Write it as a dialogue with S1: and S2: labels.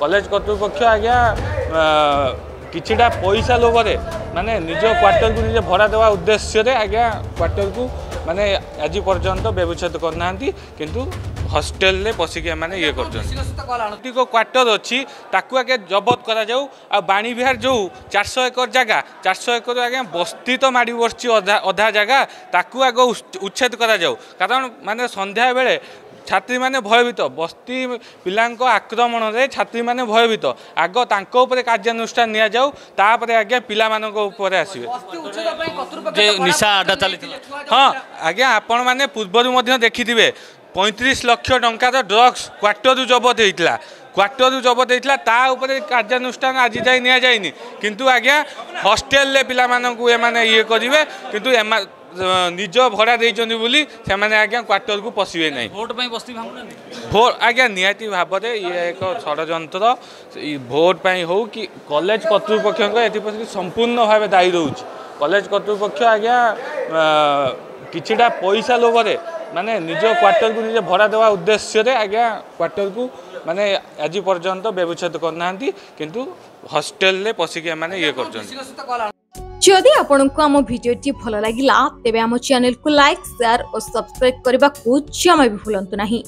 S1: College कर्तृपक्ष आज्ञा किछिटा पैसा लोभे माने निज क्वार्टर को निजे भड़ा देवा उद्देश्य आज्ञा क्वार्टर को माने आज पर्यंत व्यवच्छेद करना किंतु हॉस्टेल ले पशिक माने ये कर क्वार्टर अच्छी ताकू आगे जबत करा जाऊ आ बाणी विहार जो 400 एकर जगह 400 एकर आगे बस्ती तो माड़ी बसची अधा जगह ताकू आगे उच्छेद करा जाऊ कारण माने संध्या बेले छात्री माने भयभीत बस्ती पिलांको आक्रमण रे छात्री माने भयभीत आग तांको ऊपर कार्यानुष्ठान निया जाऊ तापर आगे पिला मानको ऊपर आसीबे
S2: जे निशा अड्डा चली
S1: हाँ आज्ञा आपण माने पूर्वरु मध्य देखिथिबे 35 लाख टंकार ड्रग्स क्वार्टर जबत होता क्वार्टर जबत होता ता ऊपर कार्यानुष्ठान आज जाए नि जाइनि किंतु आज्ञा हॉस्टेल ले पिला मानकु ए माने ये करिवे किंतु निज भड़ा देइचंदी बोली से माने आज्ञा क्वार्टर को पशिबे नहीं
S2: वोट पई बस्ती भांगुना
S1: भोट आज्ञा निहाती भाव में ये एक षड्यंत्र भोट पई हो कि कॉलेज कर्तृपक्ष एथि संपूर्ण भाव दायी रोच कॉलेज कर्तृपक्ष आज्ञा किछिटा पैसा लोभे माने निज क्वार्टर को निजे भड़ा देवा उद्देश्य आज्ञा क्वार्टर को माने आज पर्यंत व्यवच्छेद करना किंतु हॉस्टेल ले पशिक माने ये कर
S3: जदि आपंक आम भिडी भल लगा तेब आम चैनल को लाइक शेयर और सब्सक्राइब करने को जमा भी भूलु नहीं।